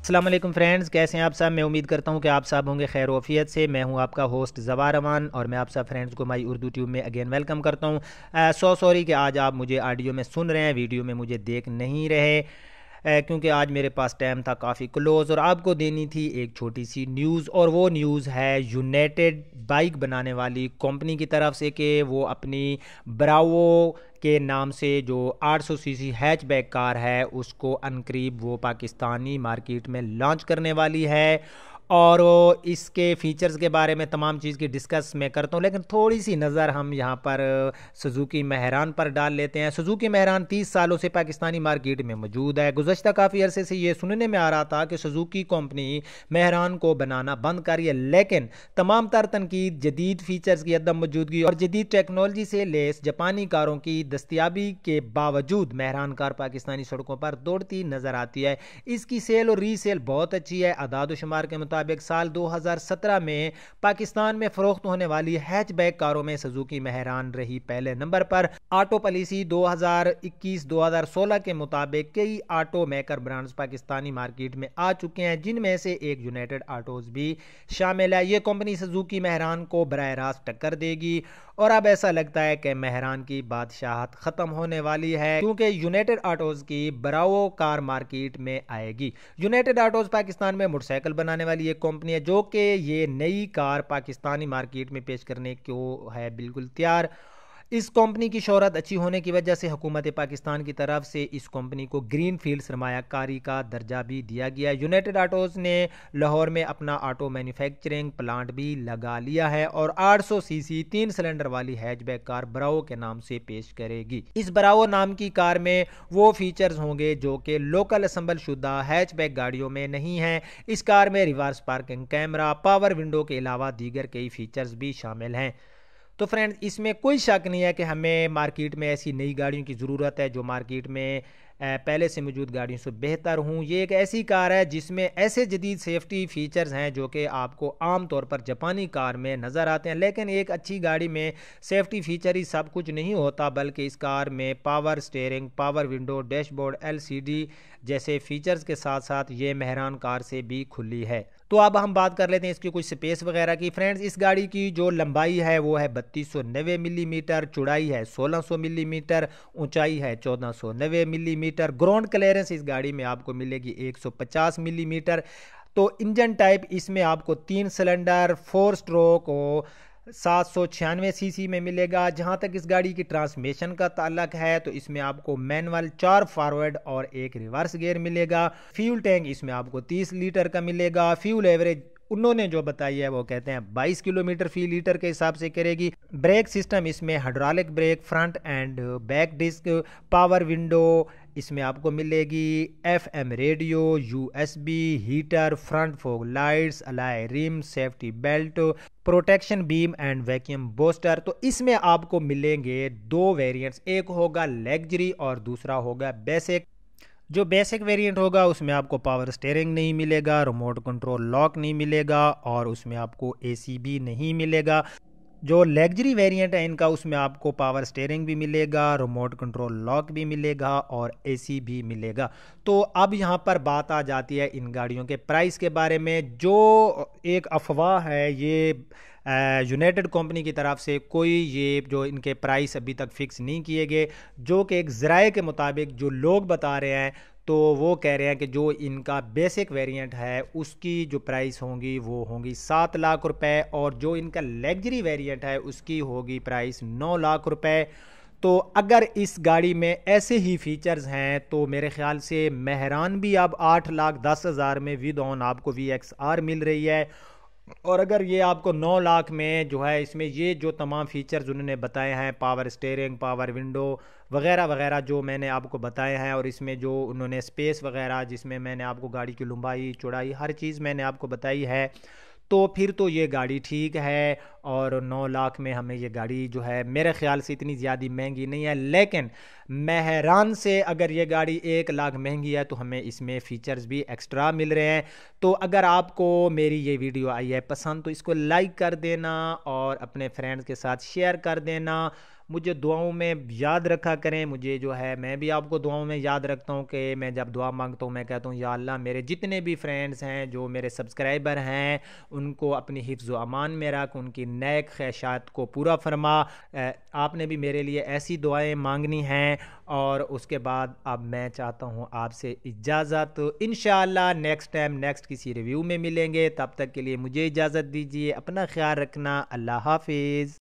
السلام علیکم فرینڈز، کیسے ہیں آپ صاحب؟ میں امید کرتا ہوں کہ آپ صاحب ہوں گے خیر و عافیت سے۔ میں ہوں آپ کا ہوسٹ زوار امان اور میں آپ صاحب فرینڈز کو مائی اردو ٹیوب میں اگین ویلکم کرتا ہوں۔ سوری کہ آج آپ مجھے آڈیو میں سن رہے ہیں، ویڈیو میں مجھے دیکھ نہیں رہے، کیونکہ آج میرے پاس ٹائم تھا کافی کلوز اور آپ کو دینی تھی ایک چھوٹی سی نیوز، اور وہ نیوز ہے یونائٹڈ بائک بنانے والی کمپنی کی طرف سے کہ وہ اپنی براوو کے نام سے جو 800 سی سی ہیچ بیک کار ہے اس کو عنقریب وہ پاکستانی مارکیٹ میں لانچ کرنے والی ہے، اور اس کے فیچرز کے بارے میں تمام چیز کی ڈسکس میں کرتا ہوں، لیکن تھوڑی سی نظر ہم یہاں پر سزوکی مہران پر ڈال لیتے ہیں۔ سزوکی مہران 30 سالوں سے پاکستانی مارکیٹ میں موجود ہے۔ گزشتہ کافی عرصے سے یہ سننے میں آ رہا تھا کہ سزوکی کمپنی مہران کو بنانا بند کر رہی ہے، لیکن تمام تر تنقید جدید فیچرز کی عدم موجودگی اور جدید ٹیکنالوجی سے لیس جاپانی کاروں کی دستیابی کے باوجود مہران کار پاکستانی سڑکوں پر دوڑتی نظر آتی ہے۔ اس کی سیل اور ری سیل بہت اچھی ہے۔ اعداد و شمار کے مطابق سال 2017 میں پاکستان میں فروخت ہونے والی ہیچ بیک کاروں میں سزوکی مہران رہی پہلے نمبر پر۔ آٹو پالیسی 2021-2016 کے مطابق کئی auto maker brands Pakistani market میں آ چکے ہیں، جن میں سے ایک یونائٹڈ آٹوز بھی شامل ہے۔ یہ کمپنی سزوکی مہران کو براہ راست ٹکر دے گی، اور اب ایسا لگتا ہے کہ مہران کی بادشاہت ختم ہونے والی ہے، کیونکہ یونائٹڈ آٹوز کی براوو کار مارکیٹ میں آئے گی۔ یونائٹڈ آٹوز پاکستان میں موٹر سائیکل بنانے والی ایک کمپنی ہے جو کہ یہ نئی کار پاکستانی مارکیٹ میں پیش کرنے کو ہے بالکل تیار۔ اس کمپنی کی شہرت اچھی ہونے کی وجہ سے حکومت پاکستان کی طرف سے اس کمپنی کو گرین فیلڈ سرمایہ کاری کا درجہ بھی دیا گیا ہے۔ یونائٹڈ آٹوز نے لاہور میں اپنا آٹو مینوفیکچرنگ پلانٹ بھی لگا لیا ہے اور 800 سی سی 3 سلنڈر والی ہیچ بیک کار براوو کے نام سے پیش کرے گی۔ اس براوو نام کی کار میں وہ فیچرز ہوں گے جو کہ لوکل اسمبل شدہ ہیچ بیک گاڑیوں میں نہیں ہیں۔ اس کار میں reverse parking camera, power window کے علاوہ دیگر کئی فیچرز بھی شامل ہیں۔ تو فرینڈز، اس میں کوئی شک نہیں ہے کہ ہمیں مارکیٹ میں ایسی نئی گاڑیوں کی ضرورت ہے جو مارکیٹ میں پہلے سے موجود گاڑیوں سے بہتر ہوں۔ یہ ایک ایسی کار ہے جس میں ایسے جدید سیفٹی فیچرز ہیں جو کہ آپ کو عام طور پر جاپانی کار میں نظر آتے ہیں، لیکن ایک اچھی گاڑی میں سیفٹی فیچر ہی سب کچھ نہیں ہوتا، بلکہ اس کار میں power steering, power window, dash board, LCD جیسے فیچرز کے ساتھ ساتھ یہ مہران کار سے بھی کھلی ہے۔ تو اب ہم بات کر لیتے ہیں اس کی کچھ سپیس وغیرہ کی۔ فرینڈز، اس گاڑی کی جو لمبائی ہے وہ ہے 3290 ملی میٹر، چوڑائی ہے 1600 ملی میٹر، اونچائی ہے 1490 ملی میٹر۔ گراؤنڈ کلیئرنس اس گاڑی میں آپ کو ملے گی 150 ملی میٹر۔ تو انجن ٹائپ اس میں آپ کو 3 سلنڈر 4 سٹروک 796 سی سی میں ملے گا۔ جہاں تک اس گاڑی کی ٹرانسمیشن کا تعلق ہے تو اس میں آپ کو مینول 4 فارورڈ اور 1 ریورس گیئر ملے گا۔ فیول ٹینک اس میں آپ کو 30 لیٹر کا ملے گا۔ فیول ایوریج انہوں نے جو بتائی ہے وہ کہتے ہیں 22 کلومیٹر فی لیٹر کے حساب سے کرے گی۔ بریک سسٹم اس میں hydraulic brake, front and back disc, power window اس میں آپ کو ملے گی، FM radio, USB heater, front fog lights, alloy rim, safety belt, protection beam and vacuum booster. تو اس میں آپ کو ملیں گے 2 ویریئنٹس، ایک ہوگا لیگجری اور دوسرا ہوگا بیسک۔ جو بیسک ویریئنٹ ہوگا اس میں آپ کو پاور سٹیئرنگ نہیں ملے گا، ریموٹ کنٹرول لاک نہیں ملے گا، اور اس میں آپ کو AC بھی نہیں ملے گا۔ جو لیگجری ویریئنٹ ہے ان کا اس میں آپ کو پاور سٹیئرنگ بھی ملے گا، ریموٹ کنٹرول لاک بھی ملے گا اور AC بھی ملے گا۔ تو اب یہاں پر بات آ جاتی ہے ان گاڑیوں کے پرائس کے بارے میں۔ جو ایک افواہ ہے، یہ یونائٹڈ کمپنی کی طرف سے کوئی یہ جو ان کے پرائس ابھی تک فکس نہیں کیے گئے، جو کہ ایک ذرائع کے مطابق جو لوگ بتا رہے ہیں تو وہ کہہ رہے ہیں کہ جو ان کا بیسک ویریئنٹ ہے اس کی جو پرائس ہوں گی وہ ہوں گی 7 لاکھ روپے، اور جو ان کا لیگجری ویریئنٹ ہے اس کی ہوگی پرائس 9 لاکھ روپے۔ تو اگر اس گاڑی میں ایسے ہی فیچرز ہیں تو میرے خیال سے مہران بھی اب 8,10,000 میں ود آن آپ کو VXR مل رہی ہے، اور اگر یہ آپ کو 9 لاکھ میں جو ہے اس میں یہ جو تمام فیچرز انہوں نے بتائے ہیں، پاور سٹیئرنگ، پاور ونڈو وغیرہ وغیرہ جو میں نے آپ کو بتائے ہیں، اور اس میں جو انہوں نے سپیس وغیرہ جس میں میں نے آپ کو گاڑی کی لمبائی چوڑائی ہر چیز میں نے آپ کو بتائی ہے، تو پھر تو یہ گاڑی ٹھیک ہے، اور 9 لاکھ میں ہمیں یہ گاڑی جو ہے میرے خیال سے اتنی زیادہ مہنگی نہیں ہے۔ لیکن مہران سے اگر یہ گاڑی 1 لاکھ مہنگی ہے تو ہمیں اس میں فیچرز بھی ایکسٹرا مل رہے ہیں۔ تو اگر آپ کو میری یہ ویڈیو آئی ہے پسند تو اس کو لائک کر دینا اور اپنے فرینڈز کے ساتھ شیئر کر دینا۔ مجھے دعاؤں میں یاد رکھا کریں، مجھے جو ہے میں بھی آپ کو دعاؤں میں یاد رکھتا ہوں کہ میں جب دعا مانگتا ہوں میں کہتا ہوں یا اللہ میرے جتنے بھی فرینڈس ہیں جو میرے سبسکرائبر ہیں ان کو اپنی حفظ و امان میں رکھ، ان کی نیک خواہشات کو پورا فرما۔ آپ نے بھی میرے لیے ایسی دعائیں مانگنی ہیں۔ اور اس کے بعد اب میں چاہتا ہوں آپ سے اجازت، انشاءاللہ نیکسٹ ٹائم نیکسٹ کسی ریویو میں ملیں گے، تب تک کے لیے مجھے اجازت دیجیے، اپنا خیال رکھنا، اللہ حافظ۔